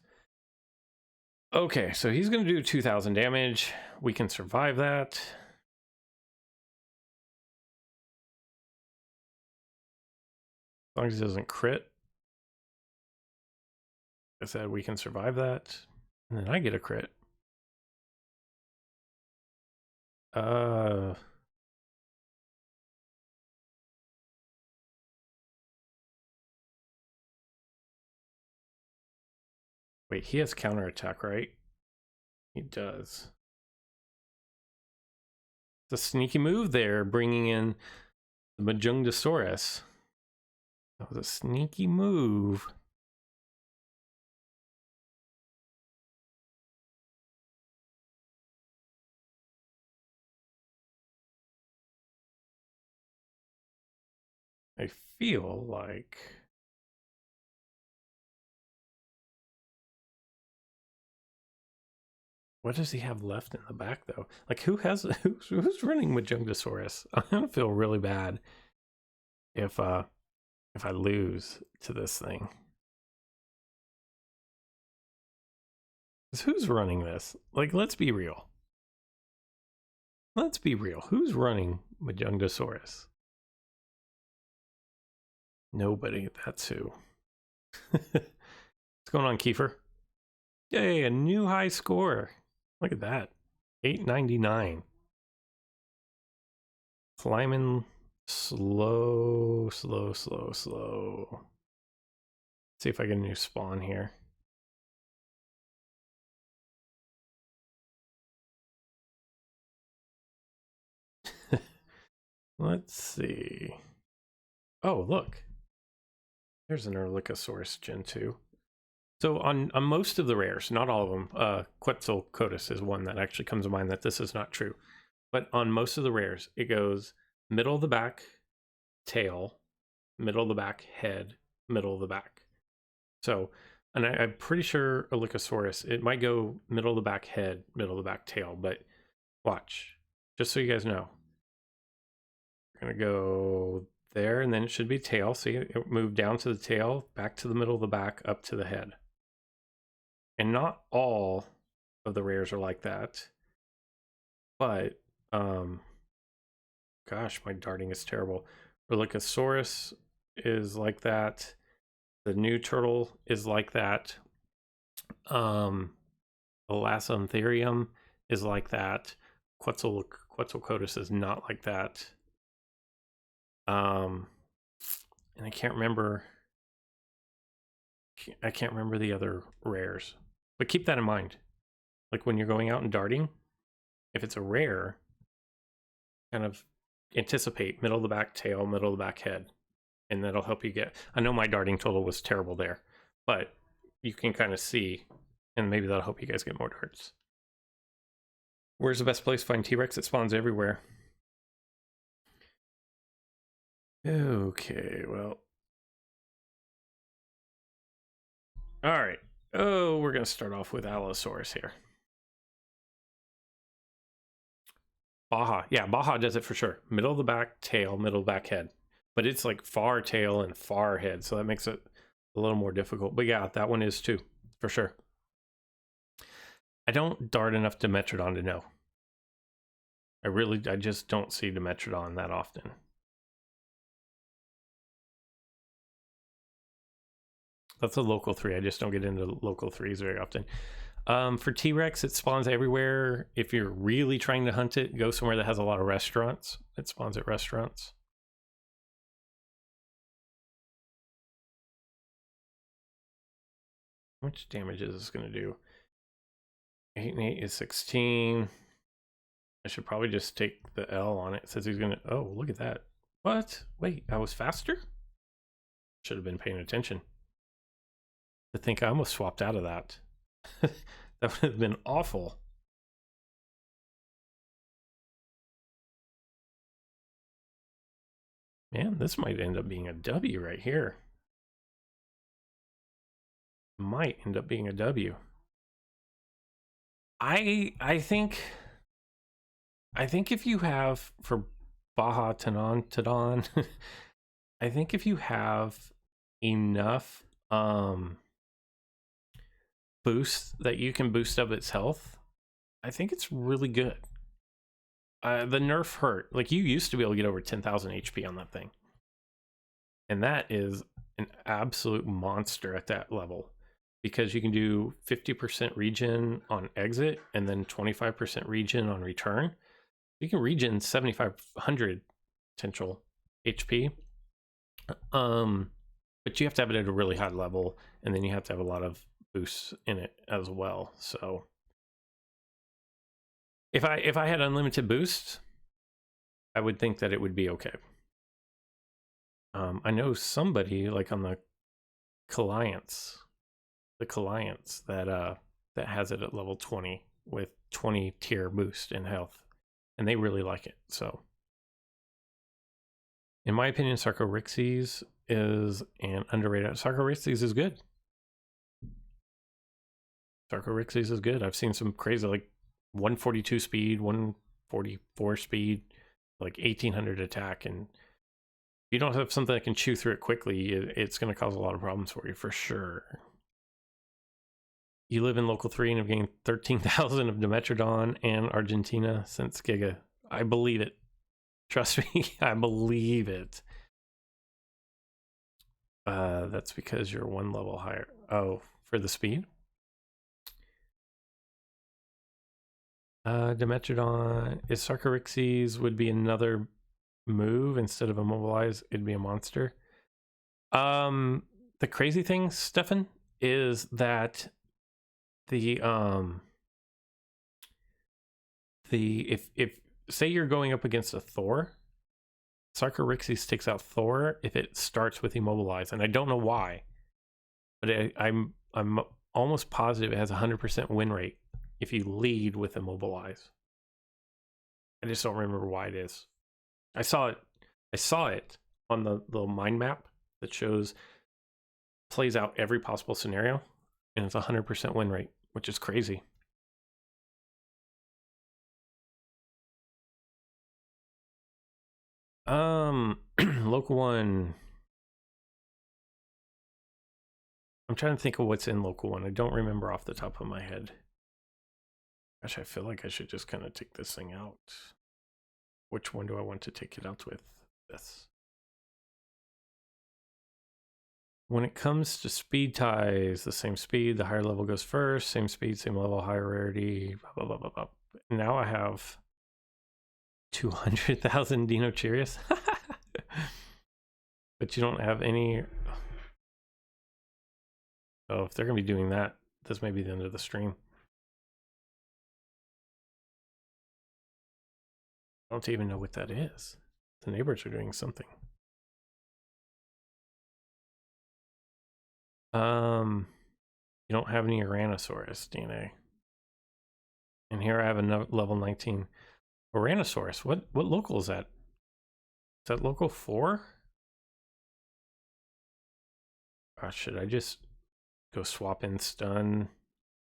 Okay, so he's going to do 2,000 damage. We can survive that. As long as he doesn't crit. I said we can survive that. And then I get a crit. Wait, he has counterattack, right? He does. It's a sneaky move there, bringing in the Majungasaurus. That was a sneaky move. I feel like... What does he have left in the back, though? Like, who's running Majungasaurus? I'm gonna feel really bad if I lose to this thing. Who's running this? Like, let's be real. Let's be real. Who's running Majungasaurus? Nobody. That's who. What's going on, Kiefer? Yay, a new high score. Look at that. 899. Climbing slow. See if I get a new spawn here. Let's see. Oh, look. There's an Erlichosaurus Gen 2. So on most of the rares, not all of them, Quetzalcoatlus is one that actually comes to mind that this is not true. But on most of the rares, it goes middle of the back, tail, middle of the back, head, middle of the back. So, and I'm pretty sure Erlichosaurus, it might go middle of the back, head, middle of the back, tail, but watch. Just so you guys know. We're going to go there, and then it should be tail. See, it moved down to the tail, back to the middle of the back, up to the head. And not all of the rares are like that. But, gosh, my darting is terrible. Erlichosaurus is like that. The new turtle is like that. Elasomtherium is like that. Quetzalcoatlus is not like that. And I can't remember the other rares. But keep that in mind. Like when you're going out and darting, if it's a rare, kind of anticipate middle of the back tail, middle of the back head. And that'll help you get... I know my darting total was terrible there, but you can kind of see, and maybe that'll help you guys get more darts. Where's the best place to find T-Rex? It spawns everywhere. Okay, well... All right. Oh, we're going to start off with Allosaurus here. Baja. Yeah, Baja does it for sure. Middle of the back, tail, middle back, head. But it's like far tail and far head, so that makes it a little more difficult. But yeah, that one is too, for sure. I don't dart enough Dimetrodon to know. I just don't see Dimetrodon that often. That's a local 3. I just don't get into local 3s very often. For T-Rex, it spawns everywhere. If you're really trying to hunt it, go somewhere that has a lot of restaurants. It spawns at restaurants. How much damage is this going to do? 8 and 8 is 16. I should probably just take the L on it. It says he's going to... Oh, look at that. What? Wait, I was faster? Should have been paying attention. To think I almost swapped out of that. That would have been awful. Man, this might end up being a W right here. Might end up being a W. I think if you have for Baja Tadon, I think if you have enough boost that you can boost up its health, I think it's really good. The nerf hurt. Like, you used to be able to get over 10,000 HP on that thing, and that is an absolute monster at that level, because you can do 50% regen on exit and then 25% regen on return. You can regen 7,500 potential HP, but you have to have it at a really high level, and then you have to have a lot of boosts in it as well. So if I had unlimited boost, I would think that it would be okay. I know somebody like on the Clients that has it at level 20 with 20 tier boost in health, and they really like it. So in my opinion, Sarcoryxes is an underrated. Sarcoryxes is good. Sarcoryxes is good. I've seen some crazy, like 142 speed, 144 speed, like 1800 attack, and if you don't have something that can chew through it quickly, it's going to cause a lot of problems for you, for sure. You live in local 3 and have gained 13,000 of Dimetrodon and Argentina since Giga. I believe it. Trust me, I believe it. That's because you're 1 level higher. Oh, for the speed? Dimetrodon is Sarcoryxes would be another move instead of immobilize. It'd be a monster. The crazy thing, Stefan, is that if say you're going up against a Thor, Sarcoryxes takes out Thor if it starts with immobilize, and I don't know why, but I'm almost positive it has 100% win rate if you lead with immobilize. I just don't remember why it is. I saw it on the little mind map that plays out every possible scenario, and it's 100% win rate, which is crazy. Local 1. I'm trying to think of what's in local 1. I don't remember off the top of my head. Gosh, I feel like I should just kind of take this thing out. Which one do I want to take it out with? This. When it comes to speed ties, the same speed, the higher level goes first, same speed, same level, higher rarity, blah, blah, blah, blah, blah. Now I have 200,000 Dinochirius. But you don't have any. Oh, if they're going to be doing that, this may be the end of the stream. I don't even know what that is. The neighbors are doing something. You don't have any Tyrannosaurus DNA. And here I have a level 19 Tyrannosaurus. What local is that? Is that local 4? Should I just go swap in stun,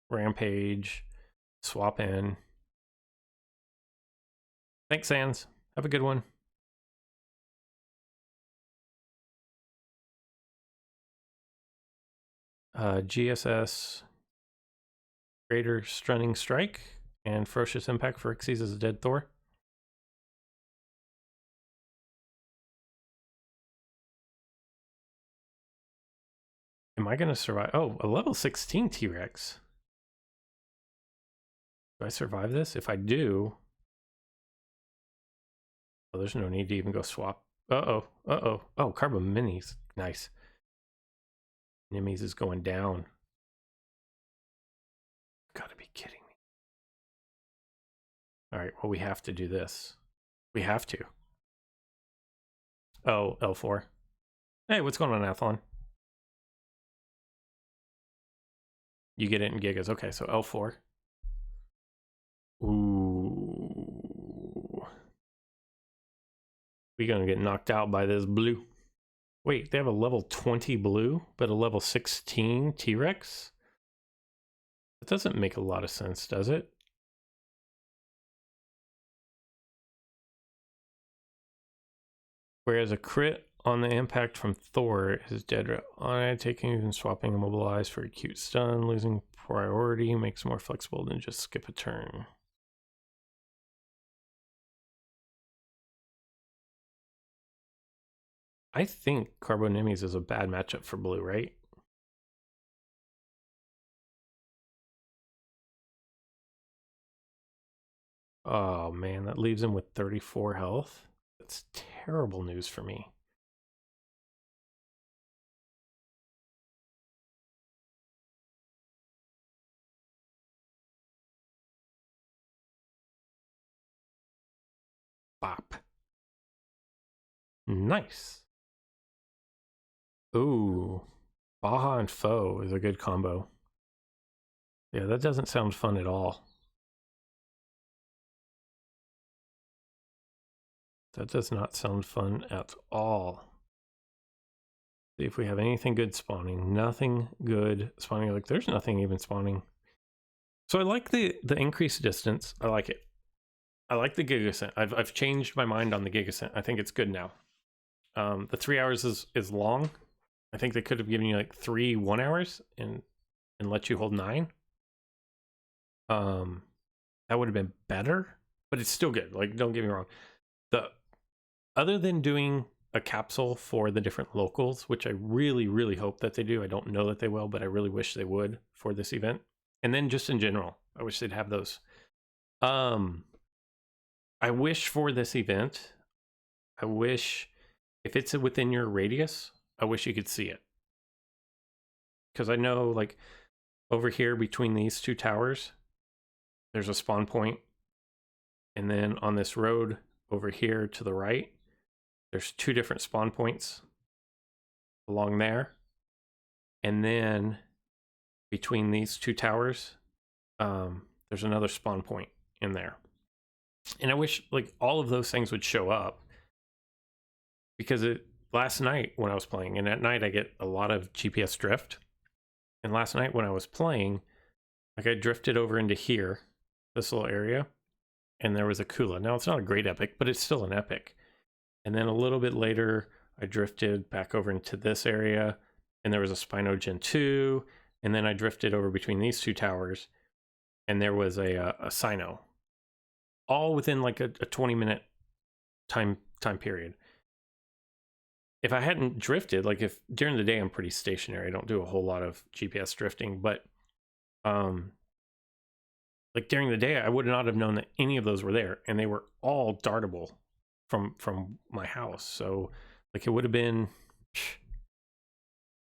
rampage, swap in. Thanks, Sans. Have a good one. GSS, greater stunning strike, and ferocious impact for Xyz as a dead Thor. Am I going to survive? Oh, a level 16 T-Rex. Do I survive this? If I do... Oh, there's no need to even go swap. Uh-oh. Uh-oh. Oh, Carbo Minis. Nice. Nimies is going down. Gotta be kidding me. Alright, well, we have to do this. We have to. Oh, L4. Hey, what's going on, Athlon? You get it in gigas. Okay, so L4. Ooh. We're gonna get knocked out by this blue. Wait, they have a level 20 blue, but a level 16 T-Rex? That doesn't make a lot of sense, does it? Whereas a crit on the impact from Thor is dead on it, taking and swapping immobilize for acute stun, losing priority makes more flexible than just skip a turn. I think Carbonimies is a bad matchup for blue, right? Oh man, that leaves him with 34 health. That's terrible news for me. Bop. Nice. Ooh. Baja and Foe is a good combo. Yeah, that doesn't sound fun at all. That does not sound fun at all. See if we have anything good spawning. Nothing good spawning. Like, there's nothing even spawning. So I like the increased distance. I like it. I like the Gigascent. I've changed my mind on the Gigascent. I think it's good now. The 3 hours is long. I think they could have given you like 3 1 hours and let you hold 9. That would have been better, but it's still good. Like, don't get me wrong. Other than doing a capsule for the different locals, which I really, really hope that they do. I don't know that they will, but I really wish they would for this event. And then just in general, I wish they'd have those. I wish for this event, I wish if it's within your radius, I wish you could see it. Because I know, like, over here between these 2 towers, there's a spawn point. And then on this road over here to the right, there's 2 different spawn points along there. And then between these 2 towers, there's another spawn point in there. And I wish, like, all of those things would show up. Because last night when I was playing, and at night I get a lot of GPS drift. And last night when I was playing, like, I drifted over into here, this little area, and there was a Kula. Now, it's not a great epic, but it's still an epic. And then a little bit later, I drifted back over into this area, and there was a Spino Gen 2, and then I drifted over between these 2 towers, and there was a Sino. All within like a 20-minute time period. If I hadn't drifted, like, if during the day I'm pretty stationary, I don't do a whole lot of GPS drifting, but like during the day, I would not have known that any of those were there, and they were all dartable from my house. So, like, it would have been,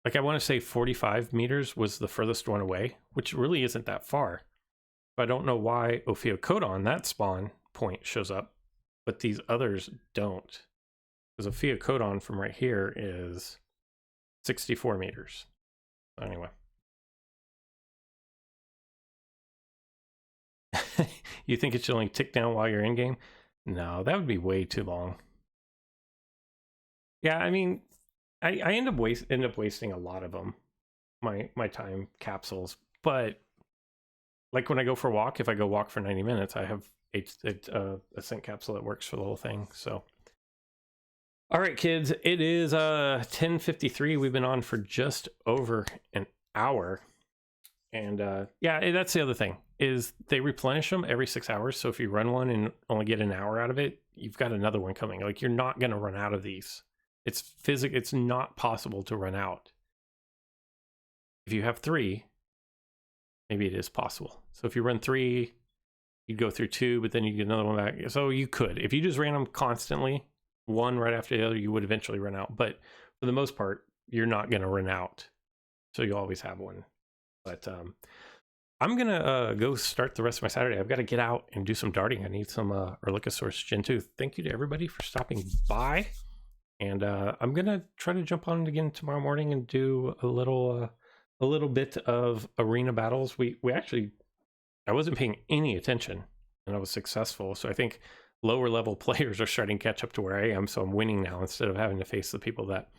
like, I want to say 45 meters was the furthest one away, which really isn't that far. But I don't know why Ophiocodon, that spawn point, shows up, but these others don't. Because Ophiocodon from right here is 64 meters. Anyway. You think it should only tick down while you're in game? No, that would be way too long. Yeah, I mean, I end up wasting a lot of them. my time capsules. But like when I go for a walk, if I go walk for 90 minutes, I have a scent capsule that works for the whole thing. So all right, kids, it is 10:53. We've been on for just over an hour. And yeah, that's the other thing, is they replenish them every 6 hours. So if you run one and only get an hour out of it, you've got another one coming. Like, you're not going to run out of these. It's not possible to run out. If you have 3, maybe it is possible. So if you run 3, you'd go through 2, but then you get another one back. So you could, if you just ran them constantly, one right after the other, you would eventually run out. But for the most part, you're not going to run out. So you always have one. But I'm going to go start the rest of my Saturday. I've got to get out and do some darting. I need some Erlichosaurus Gen 2. Thank you to everybody for stopping by. And I'm going to try to jump on again tomorrow morning and do a little bit of arena battles. We actually, I wasn't paying any attention and I was successful. So I think lower level players are starting to catch up to where I am. So I'm winning now instead of having to face the people that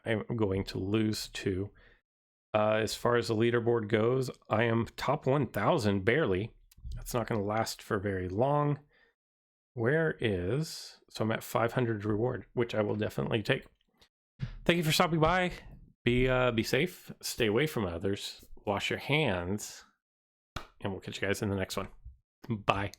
I'm going to lose to. As far as the leaderboard goes, I am top 1,000, barely. That's not going to last for very long. So I'm at 500 reward, which I will definitely take. Thank you for stopping by. Be safe, stay away from others, wash your hands, and we'll catch you guys in the next one. Bye.